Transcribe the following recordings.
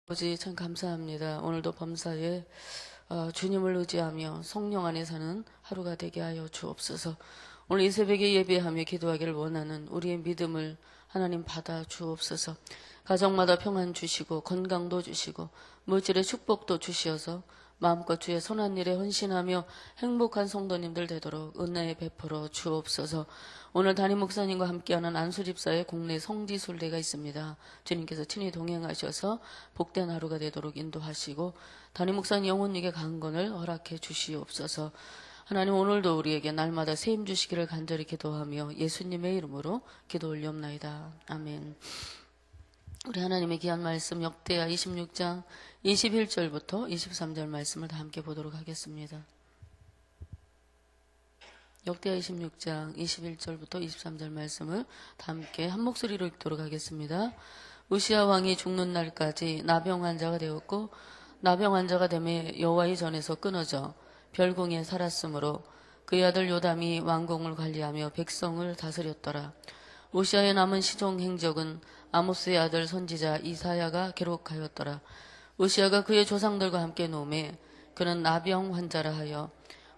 아버지 참 감사합니다. 오늘도 범사에 주님을 의지하며 성령 안에 사는 하루가 되게 하여 주옵소서. 오늘 이 새벽에 예배하며 기도하기를 원하는 우리의 믿음을 하나님 받아 주옵소서. 가정마다 평안 주시고 건강도 주시고 물질의 축복도 주시어서 마음껏 주의 선한 일에 헌신하며 행복한 성도님들 되도록 은혜에 베풀어 주옵소서. 오늘 담임 목사님과 함께하는 안수집사의 국내 성지순례가 있습니다. 주님께서 친히 동행하셔서 복된 하루가 되도록 인도하시고 담임 목사님 영혼에게 강건을 허락해 주시옵소서. 하나님 오늘도 우리에게 날마다 세임 주시기를 간절히 기도하며 예수님의 이름으로 기도 올리옵나이다. 아멘. 우리 하나님의 귀한 말씀 역대하 26장 21절부터 23절 말씀을 다 함께 보도록 하겠습니다. 역대하 26장 21절부터 23절 말씀을 다 함께 한 목소리로 읽도록 하겠습니다. 우시야 왕이 죽는 날까지 나병 환자가 되었고 나병 환자가 되매 여호와의 전에서 끊어져 별궁에 살았으므로 그의 아들 요담이 왕궁을 관리하며 백성을 다스렸더라. 우시아의 남은 시종 행적은 아모스의 아들 선지자 이사야가 기록하였더라. 우시아가 그의 조상들과 함께 노매 그는 나병 환자라 하여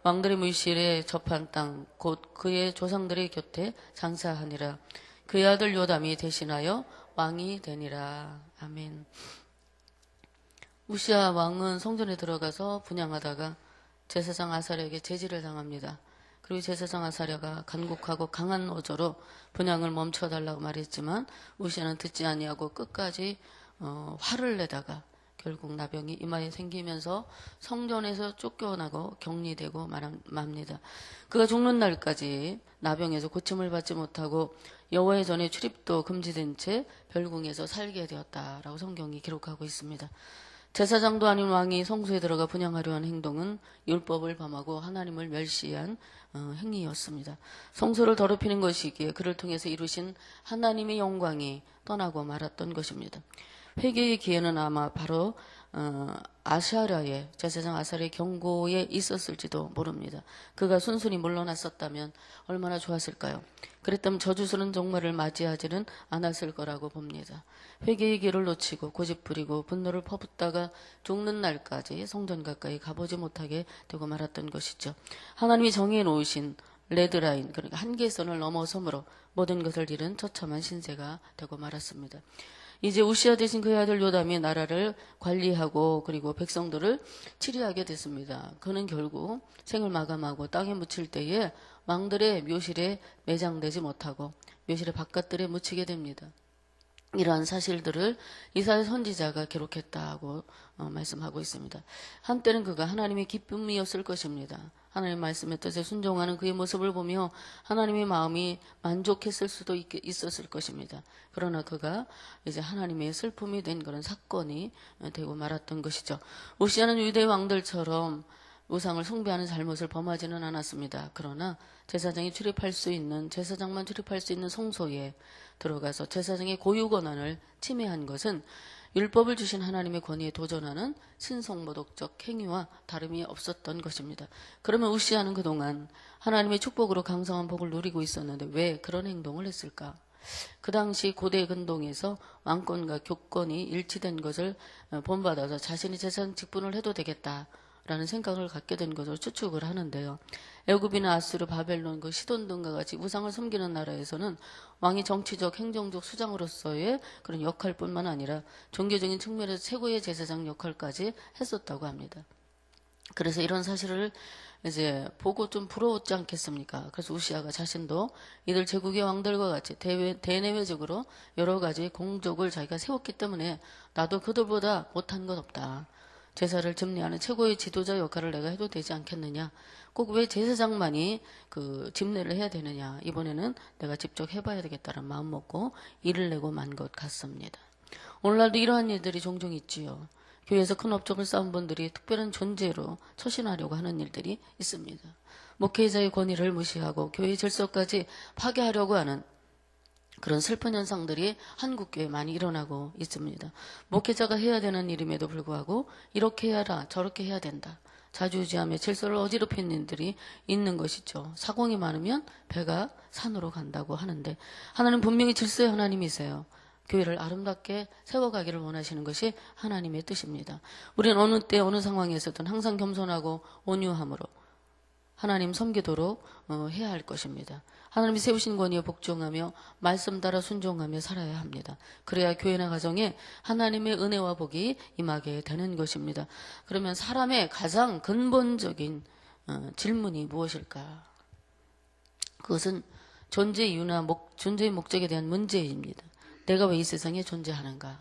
왕들의 물실에 접한 땅 곧 그의 조상들의 곁에 장사하니라. 그의 아들 요담이 대신하여 왕이 되니라. 아멘. 우시아 왕은 성전에 들어가서 분향하다가 제사장 아사랴에게 제지를 당합니다. 그리고 제사장 아사랴가 간곡하고 강한 어조로 분향을 멈춰달라고 말했지만 우시아는 듣지 아니하고 끝까지 화를 내다가 결국 나병이 이마에 생기면서 성전에서 쫓겨나고 격리되고 맙니다. 그가 죽는 날까지 나병에서 고침을 받지 못하고 여호와의 전에 출입도 금지된 채 별궁에서 살게 되었다라고 성경이 기록하고 있습니다. 제사장도 아닌 왕이 성소에 들어가 분향하려 한 행동은 율법을 범하고 하나님을 멸시한 행위였습니다. 성소를 더럽히는 것이기에 그를 통해서 이루신 하나님의 영광이 떠나고 말았던 것입니다. 회개의 기회는 아마 바로 아사랴의 제사장 아사랴의 경고에 있었을지도 모릅니다. 그가 순순히 물러났었다면 얼마나 좋았을까요? 그랬다면 저주스러운 종말을 맞이하지는 않았을 거라고 봅니다. 회개의 길을 놓치고 고집부리고 분노를 퍼붓다가 죽는 날까지 성전 가까이 가보지 못하게 되고 말았던 것이죠. 하나님이 정해 놓으신 레드라인, 그러니까 한계선을 넘어섬으로 모든 것을 잃은 처참한 신세가 되고 말았습니다. 이제 우시아 대신 그의 아들 요담이 나라를 관리하고 그리고 백성들을 치리하게 됐습니다. 그는 결국 생을 마감하고 땅에 묻힐 때에 왕들의 묘실에 매장되지 못하고 묘실의 바깥들에 묻히게 됩니다. 이러한 사실들을 이사야 선지자가 기록했다고 말씀하고 있습니다. 한때는 그가 하나님의 기쁨이었을 것입니다. 하나님의 말씀의 뜻에 순종하는 그의 모습을 보며 하나님의 마음이 만족했을 수도 있었을 것입니다. 그러나 그가 이제 하나님의 슬픔이 된 그런 사건이 되고 말았던 것이죠. 우시아는 유대 왕들처럼 우상을 숭배하는 잘못을 범하지는 않았습니다. 그러나 제사장만 출입할 수 있는 성소에 들어가서 제사장의 고유 권한을 침해한 것은 율법을 주신 하나님의 권위에 도전하는 신성모독적 행위와 다름이 없었던 것입니다. 그러면 우시아는 그동안 하나님의 축복으로 강성한 복을 누리고 있었는데 왜 그런 행동을 했을까? 그 당시 고대 근동에서 왕권과 교권이 일치된 것을 본받아서 자신이 제사장 직분을 해도 되겠다라는 생각을 갖게 된 것으로 추측을 하는데요. 애굽이나 아수르, 바벨론, 시돈 등과 같이 우상을 섬기는 나라에서는 왕이 정치적, 행정적 수장으로서의 그런 역할뿐만 아니라 종교적인 측면에서 최고의 제사장 역할까지 했었다고 합니다. 그래서 이런 사실을 이제 보고 좀 부러웠지 않겠습니까? 그래서 우시아가 자신도 이들 제국의 왕들과 같이 대내외적으로 여러 가지 공적을 자기가 세웠기 때문에 나도 그들보다 못한 것 없다. 제사를 집례하는 최고의 지도자 역할을 내가 해도 되지 않겠느냐. 꼭 왜 제사장만이 그 집례를 해야 되느냐. 이번에는 내가 직접 해봐야 되겠다는 마음 먹고 일을 내고 만 것 같습니다. 오늘날도 이러한 일들이 종종 있지요. 교회에서 큰 업적을 쌓은 분들이 특별한 존재로 처신하려고 하는 일들이 있습니다. 목회자의 권위를 무시하고 교회 질서까지 파괴하려고 하는 그런 슬픈 현상들이 한국교회에 많이 일어나고 있습니다. 목회자가 해야 되는 일임에도 불구하고 이렇게 해야라 저렇게 해야 된다. 자주지하며 질서를 어지럽히는 일들이 있는 것이죠. 사공이 많으면 배가 산으로 간다고 하는데 하나님 분명히 질서의 하나님이세요. 교회를 아름답게 세워가기를 원하시는 것이 하나님의 뜻입니다. 우리는 어느 때 어느 상황에서든 항상 겸손하고 온유함으로 하나님 섬기도록 해야 할 것입니다. 하나님이 세우신 권위에 복종하며 말씀 따라 순종하며 살아야 합니다. 그래야 교회나 가정에 하나님의 은혜와 복이 임하게 되는 것입니다. 그러면 사람의 가장 근본적인 질문이 무엇일까? 그것은 존재 이유나 존재의 목적에 대한 문제입니다. 내가 왜 이 세상에 존재하는가?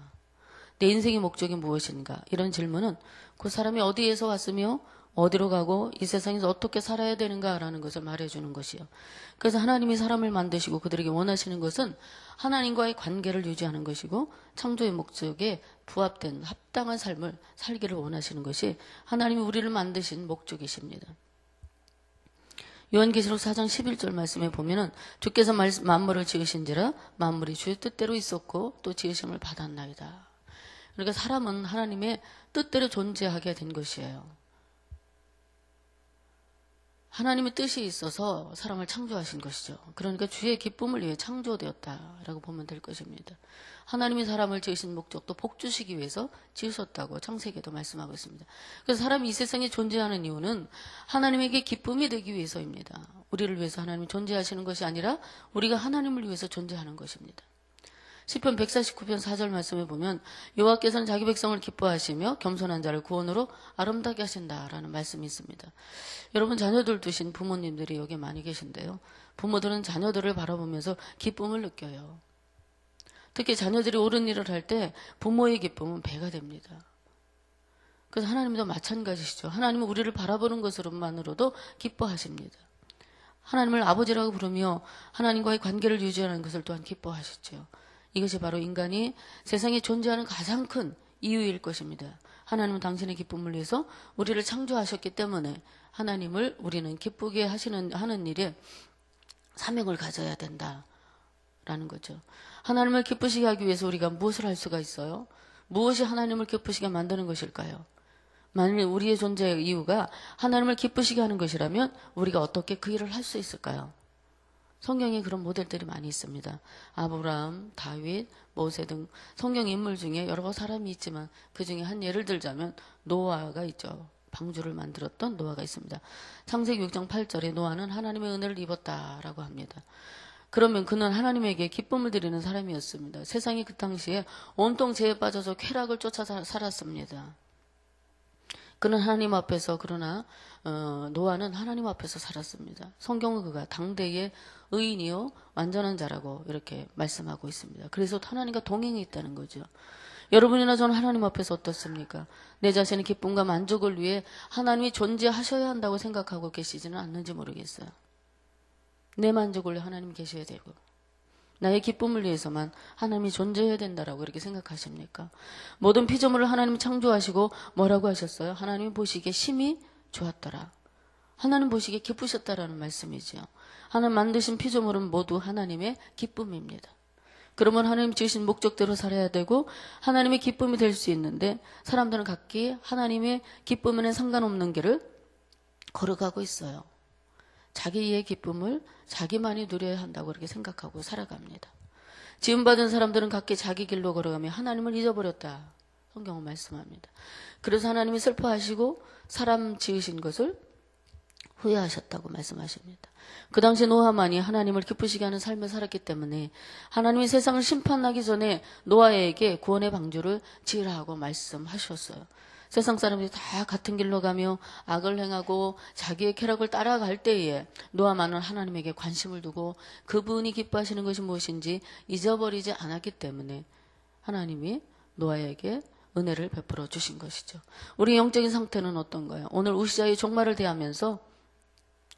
내 인생의 목적이 무엇인가? 이런 질문은 그 사람이 어디에서 왔으며 어디로 가고 이 세상에서 어떻게 살아야 되는가라는 것을 말해주는 것이요. 그래서 하나님이 사람을 만드시고 그들에게 원하시는 것은 하나님과의 관계를 유지하는 것이고 창조의 목적에 부합된 합당한 삶을 살기를 원하시는 것이 하나님이 우리를 만드신 목적이십니다. 요한계시록 4장 11절 말씀에 보면은 주께서 만물을 지으신지라 만물이 주의 뜻대로 있었고 또 지으심을 받았나이다. 그러니까 사람은 하나님의 뜻대로 존재하게 된 것이에요. 하나님의 뜻이 있어서 사람을 창조하신 것이죠. 그러니까 주의 기쁨을 위해 창조되었다라고 보면 될 것입니다. 하나님이 사람을 지으신 목적도 복 주시기 위해서 지으셨다고 창세기에도 말씀하고 있습니다. 그래서 사람이 이 세상에 존재하는 이유는 하나님에게 기쁨이 되기 위해서입니다. 우리를 위해서 하나님이 존재하시는 것이 아니라 우리가 하나님을 위해서 존재하는 것입니다. 시편 149편 4절 말씀에 보면 여호와께서는 자기 백성을 기뻐하시며 겸손한 자를 구원으로 아름답게 하신다라는 말씀이 있습니다. 여러분 자녀들 두신 부모님들이 여기 많이 계신데요. 부모들은 자녀들을 바라보면서 기쁨을 느껴요. 특히 자녀들이 옳은 일을 할 때 부모의 기쁨은 배가 됩니다. 그래서 하나님도 마찬가지시죠. 하나님은 우리를 바라보는 것으로만으로도 기뻐하십니다. 하나님을 아버지라고 부르며 하나님과의 관계를 유지하는 것을 또한 기뻐하시죠. 이것이 바로 인간이 세상에 존재하는 가장 큰 이유일 것입니다. 하나님은 당신의 기쁨을 위해서 우리를 창조하셨기 때문에 하나님을 우리는 기쁘게 하는 일에 사명을 가져야 된다라는 거죠. 하나님을 기쁘시게 하기 위해서 우리가 무엇을 할 수가 있어요? 무엇이 하나님을 기쁘시게 만드는 것일까요? 만일 우리의 존재의 이유가 하나님을 기쁘시게 하는 것이라면 우리가 어떻게 그 일을 할 수 있을까요? 성경에 그런 모델들이 많이 있습니다. 아브라함, 다윗, 모세 등 성경 인물 중에 여러 사람이 있지만 그 중에 한 예를 들자면 노아가 있죠. 방주를 만들었던 노아가 있습니다. 창세기 6장 8절에 노아는 하나님의 은혜를 입었다라고 합니다. 그러면 그는 하나님에게 기쁨을 드리는 사람이었습니다. 세상이 그 당시에 온통 죄에 빠져서 쾌락을 쫓아 살았습니다. 그는 하나님 앞에서 그러나 노아는 하나님 앞에서 살았습니다. 성경은 그가 당대의 의인이요 완전한 자라고 이렇게 말씀하고 있습니다. 그래서 하나님과 동행이 있다는 거죠. 여러분이나 저는 하나님 앞에서 어떻습니까? 내 자신의 기쁨과 만족을 위해 하나님이 존재하셔야 한다고 생각하고 계시지는 않는지 모르겠어요. 내 만족을 위해 하나님이 계셔야 되고 나의 기쁨을 위해서만 하나님이 존재해야 된다라고 이렇게 생각하십니까? 모든 피조물을 하나님이 창조하시고 뭐라고 하셨어요? 하나님이 보시기에 심히 좋았더라. 하나님 보시기에 기쁘셨다라는 말씀이죠. 하나님 만드신 피조물은 모두 하나님의 기쁨입니다. 그러면 하나님 지으신 목적대로 살아야 되고 하나님의 기쁨이 될 수 있는데 사람들은 각기 하나님의 기쁨에는 상관없는 길을 걸어가고 있어요. 자기의 기쁨을 자기만이 누려야 한다고 그렇게 생각하고 살아갑니다. 지음받은 사람들은 각기 자기 길로 걸어가며 하나님을 잊어버렸다. 성경은 말씀합니다. 그래서 하나님이 슬퍼하시고 사람 지으신 것을 후회하셨다고 말씀하십니다. 그 당시 노아만이 하나님을 기쁘시게 하는 삶을 살았기 때문에 하나님이 세상을 심판하기 전에 노아에게 구원의 방주를 지으라고 말씀하셨어요. 세상 사람들이 다 같은 길로 가며 악을 행하고 자기의 쾌락을 따라갈 때에 노아만은 하나님에게 관심을 두고 그분이 기뻐하시는 것이 무엇인지 잊어버리지 않았기 때문에 하나님이 노아에게 은혜를 베풀어 주신 것이죠. 우리 영적인 상태는 어떤가요? 오늘 우시자의 종말을 대하면서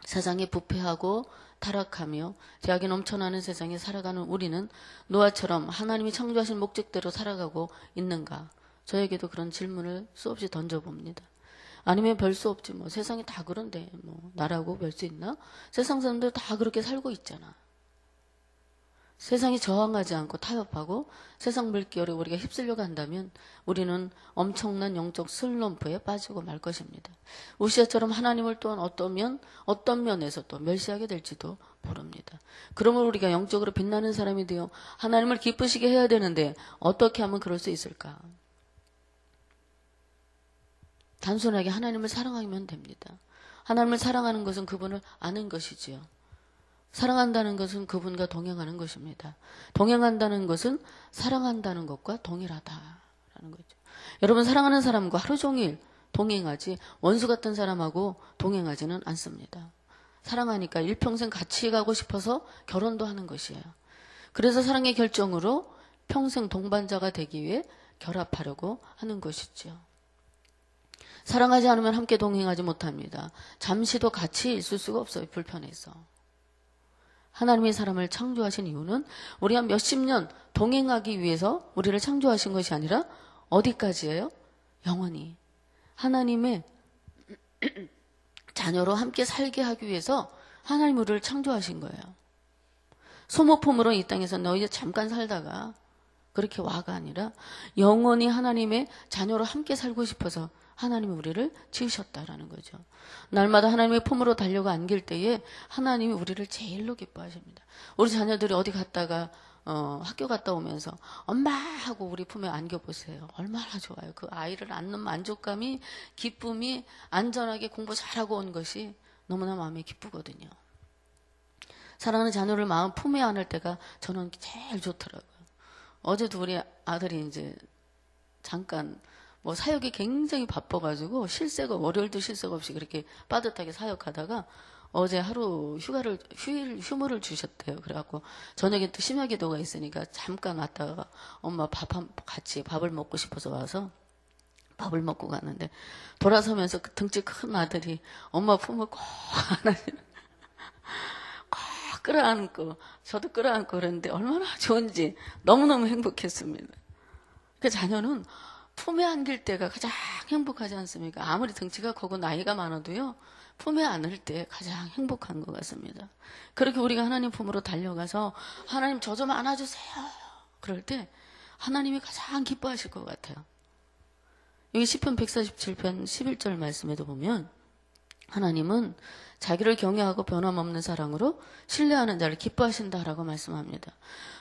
세상에 부패하고 타락하며 죄악이 넘쳐나는 세상에 살아가는 우리는 노아처럼 하나님이 창조하신 목적대로 살아가고 있는가? 저에게도 그런 질문을 수없이 던져봅니다. 아니면 별 수 없지 뭐 세상이 다 그런데 뭐 나라고 별 수 있나? 세상 사람들 다 그렇게 살고 있잖아. 세상이 저항하지 않고 타협하고 세상 물결에 우리가 휩쓸려고 한다면 우리는 엄청난 영적 슬럼프에 빠지고 말 것입니다. 우시아처럼 하나님을 또한 어떤 면에서 또 멸시하게 될지도 모릅니다. 그러면 우리가 영적으로 빛나는 사람이 되어 하나님을 기쁘시게 해야 되는데 어떻게 하면 그럴 수 있을까? 단순하게 하나님을 사랑하면 됩니다. 하나님을 사랑하는 것은 그분을 아는 것이지요. 사랑한다는 것은 그분과 동행하는 것입니다. 동행한다는 것은 사랑한다는 것과 동일하다라는 거죠. 여러분, 사랑하는 사람과 하루 종일 동행하지 원수 같은 사람하고 동행하지는 않습니다. 사랑하니까 일평생 같이 가고 싶어서 결혼도 하는 것이에요. 그래서 사랑의 결정으로 평생 동반자가 되기 위해 결합하려고 하는 것이죠. 사랑하지 않으면 함께 동행하지 못합니다. 잠시도 같이 있을 수가 없어요. 불편해서. 하나님이 사람을 창조하신 이유는 우리가 몇십 년 동행하기 위해서 우리를 창조하신 것이 아니라 어디까지예요? 영원히. 하나님의 자녀로 함께 살게 하기 위해서 하나님 우리를 창조하신 거예요. 소모품으로 이 땅에서 너희 잠깐 살다가 그렇게 와가 아니라 영원히 하나님의 자녀로 함께 살고 싶어서 하나님이 우리를 지으셨다라는 거죠. 날마다 하나님의 품으로 달려가 안길 때에 하나님이 우리를 제일로 기뻐하십니다. 우리 자녀들이 어디 갔다가 학교 갔다 오면서 엄마 하고 우리 품에 안겨보세요. 얼마나 좋아요. 그 아이를 안는 만족감이, 기쁨이, 안전하게 공부 잘하고 온 것이 너무나 마음이 기쁘거든요. 사랑하는 자녀를 마음 품에 안을 때가 저는 제일 좋더라고요. 어제도 우리 아들이 이제 잠깐 사역이 굉장히 바빠가지고 월요일도 실색 없이 그렇게 빠듯하게 사역하다가 어제 하루 휴무를 주셨대요. 그래갖고 저녁에 또 심야 기도가 있으니까 잠깐 왔다가 엄마 같이 밥을 먹고 싶어서 와서 밥을 먹고 갔는데 돌아서면서 그 등치 큰 아들이 엄마 품을 꼭 끌어안고 저도 끌어안고 그랬는데 얼마나 좋은지 너무너무 행복했습니다. 그 자녀는 품에 안길 때가 가장 행복하지 않습니까? 아무리 등치가 크고 나이가 많아도요, 품에 안을 때 가장 행복한 것 같습니다. 그렇게 우리가 하나님 품으로 달려가서 하나님 저 좀 안아주세요. 그럴 때 하나님이 가장 기뻐하실 것 같아요. 여기 시편 147편 11절 말씀에도 보면 하나님은 자기를 경외하고 변함없는 사랑으로 신뢰하는 자를 기뻐하신다라고 말씀합니다.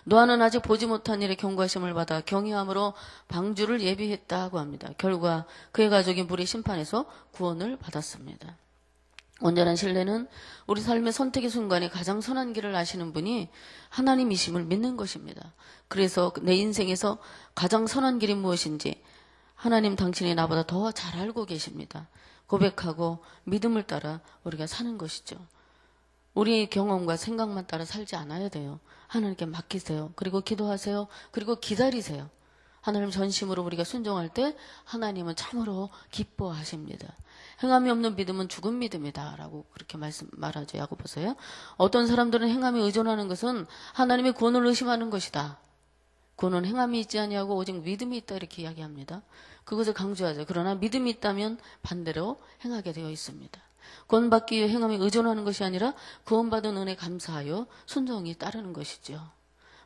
노아는 아직 보지 못한 일에 경고하심을 받아 경외함으로 방주를 예비했다고 합니다. 결과 그의 가족이 물의 심판에서 구원을 받았습니다. 온전한 신뢰는 우리 삶의 선택의 순간에 가장 선한 길을 아시는 분이 하나님이심을 믿는 것입니다. 그래서 내 인생에서 가장 선한 길이 무엇인지 하나님 당신이 나보다 더 잘 알고 계십니다. 고백하고 믿음을 따라 우리가 사는 것이죠. 우리의 경험과 생각만 따라 살지 않아야 돼요. 하나님께 맡기세요. 그리고 기도하세요. 그리고 기다리세요. 하나님 전심으로 우리가 순종할 때 하나님은 참으로 기뻐하십니다. 행함이 없는 믿음은 죽은 믿음이다 라고 그렇게 말하죠. 야고보서요. 어떤 사람들은 행함에 의존하는 것은 하나님의 구원을 의심하는 것이다. 구원은 행함이 있지 아니하고 오직 믿음이 있다 이렇게 이야기합니다. 그것을 강조하죠. 그러나 믿음이 있다면 반대로 행하게 되어 있습니다. 구원받기 위해 행함에 의존하는 것이 아니라 구원받은 은혜 감사하여 순종이 따르는 것이죠.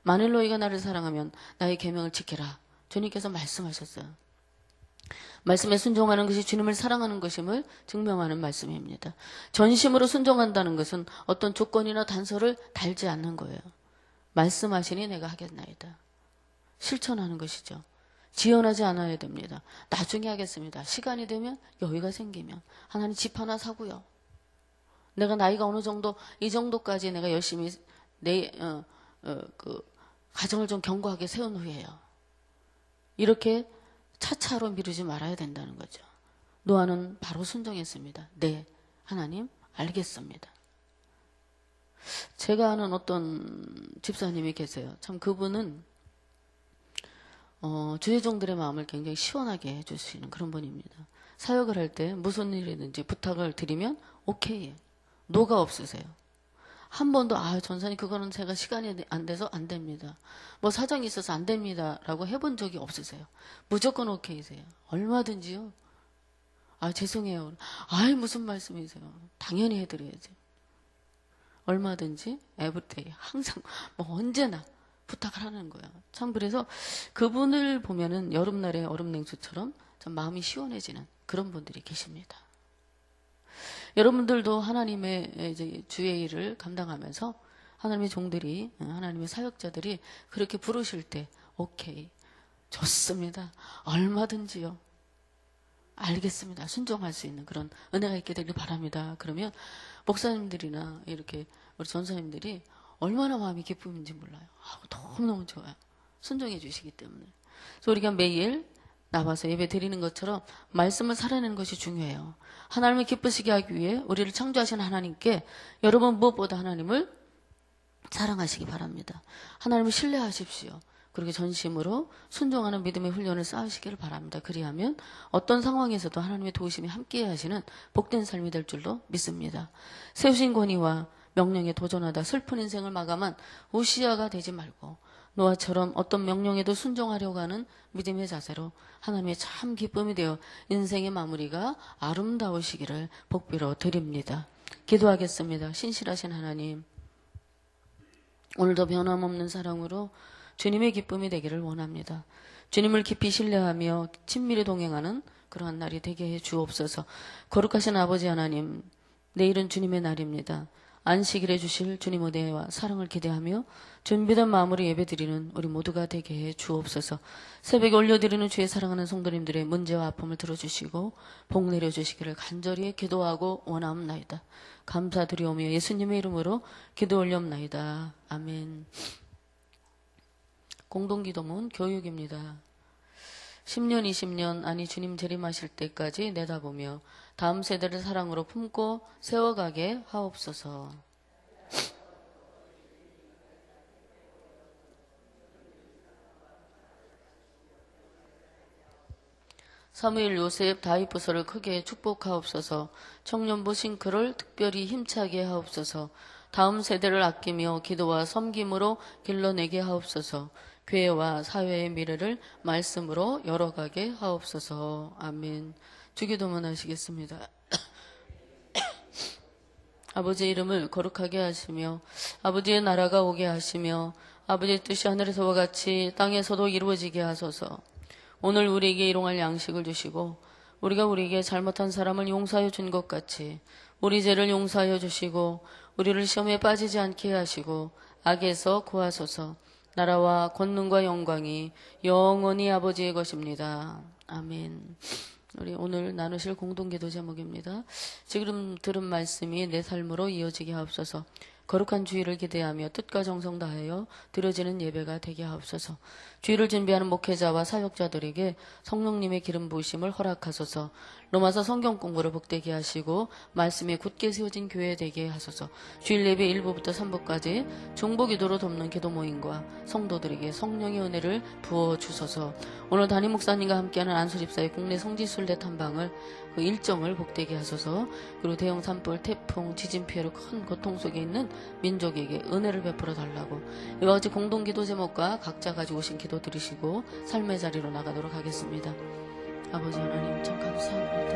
만일 너희가 나를 사랑하면 나의 계명을 지키라. 주님께서 말씀하셨어요. 말씀에 순종하는 것이 주님을 사랑하는 것임을 증명하는 말씀입니다. 전심으로 순종한다는 것은 어떤 조건이나 단서를 달지 않는 거예요. 말씀하시니 내가 하겠나이다. 실천하는 것이죠. 지연하지 않아야 됩니다. 나중에 하겠습니다. 시간이 되면 여유가 생기면 하나님 집 하나 사고요. 내가 나이가 어느 정도 이 정도까지 내가 열심히 그 가정을 좀 견고하게 세운 후에요. 이렇게 차차로 미루지 말아야 된다는 거죠. 노아는 바로 순종했습니다. 네, 하나님 알겠습니다. 제가 아는 어떤 집사님이 계세요. 참 그분은 주의종들의 마음을 굉장히 시원하게 해주시는 그런 분입니다. 사역을 할 때 무슨 일이든지 부탁을 드리면 오케이, 노가 없으세요. 한 번도 전사님 그거는 제가 시간이 안 돼서 안 됩니다. 사정이 있어서 안 됩니다 라고 해본 적이 없으세요. 무조건 오케이세요. 얼마든지요. 죄송해요. 무슨 말씀이세요. 당연히 해드려야죠. 얼마든지 에브리데이 항상 언제나 부탁을 하는 거야. 참 그래서 그분을 보면은 여름날의 얼음냉수처럼 참 마음이 시원해지는 그런 분들이 계십니다. 여러분들도 하나님의 이제 주의 일을 감당하면서 하나님의 종들이, 하나님의 사역자들이 그렇게 부르실 때 오케이, 좋습니다. 얼마든지요. 알겠습니다. 순종할 수 있는 그런 은혜가 있게 되길 바랍니다. 그러면 목사님들이나 이렇게 우리 전사님들이 얼마나 마음이 기쁨인지 몰라요. 너무너무 좋아요. 순종해 주시기 때문에. 그래서 우리가 매일 나와서 예배 드리는 것처럼 말씀을 살아내는 것이 중요해요. 하나님을 기쁘시게 하기 위해 우리를 창조하신 하나님께 여러분 무엇보다 하나님을 사랑하시기 바랍니다. 하나님을 신뢰하십시오. 그렇게 전심으로 순종하는 믿음의 훈련을 쌓으시기를 바랍니다. 그리하면 어떤 상황에서도 하나님의 도우심이 함께 하시는 복된 삶이 될 줄로 믿습니다. 세우신 권위와 명령에 도전하다 슬픈 인생을 마감한 우시아가 되지 말고 노아처럼 어떤 명령에도 순종하려고 하는 믿음의 자세로 하나님의 참 기쁨이 되어 인생의 마무리가 아름다우시기를 복비로 드립니다. 기도하겠습니다. 신실하신 하나님, 오늘도 변함없는 사랑으로 주님의 기쁨이 되기를 원합니다. 주님을 깊이 신뢰하며 친밀히 동행하는 그러한 날이 되게 해 주옵소서. 거룩하신 아버지 하나님, 내일은 주님의 날입니다. 안식일에 주실 주님 은혜와 사랑을 기대하며 준비된 마음으로 예배드리는 우리 모두가 되게 해 주옵소서. 새벽에 올려드리는 주의 사랑하는 성도님들의 문제와 아픔을 들어주시고 복 내려주시기를 간절히 기도하고 원하옵나이다. 감사드리오며 예수님의 이름으로 기도 올려옵나이다. 아멘. 공동기도문 교육입니다. 10년, 20년, 아니 주님 재림하실 때까지 내다보며 다음 세대를 사랑으로 품고 세워가게 하옵소서. 사무엘, 요셉, 다윗 부서를 크게 축복하옵소서. 청년부 싱크를 특별히 힘차게 하옵소서. 다음 세대를 아끼며 기도와 섬김으로 길러내게 하옵소서. 교회와 사회의 미래를 말씀으로 열어가게 하옵소서. 아멘. 주기도문 하시겠습니다. 아버지의 이름을 거룩하게 하시며 아버지의 나라가 오게 하시며 아버지의 뜻이 하늘에서와 같이 땅에서도 이루어지게 하소서. 오늘 우리에게 일용할 양식을 주시고 우리가 우리에게 잘못한 사람을 용서하여 준 것 같이 우리 죄를 용서하여 주시고 우리를 시험에 빠지지 않게 하시고 악에서 구하소서. 나라와 권능과 영광이 영원히 아버지의 것입니다. 아멘. 우리 오늘 나누실 공동기도 제목입니다. 지금 들은 말씀이 내 삶으로 이어지게 하옵소서. 거룩한 주일을 기대하며 뜻과 정성 다하여 드려지는 예배가 되게 하옵소서. 주일을 준비하는 목회자와 사역자들에게 성령님의 기름 부으심을 허락하소서. 로마서 성경 공부를 복되게 하시고 말씀에 굳게 세워진 교회 되게 하소서. 주일 예배 1부부터 3부까지 중보기도로 돕는 기도 모임과 성도들에게 성령의 은혜를 부어주소서. 오늘 담임 목사님과 함께하는 안수집사의 국내 성지순례 탐방을 그 일정을 복되게 하소서. 그리고 대형 산불, 태풍, 지진 피해로 큰 고통 속에 있는 민족에게 은혜를 베풀어 달라고 이와 같이 공동기도 제목과 각자 가지고 오신 기도 드리시고 삶의 자리로 나가도록 하겠습니다. 아버지 하나님 참 감사합니다.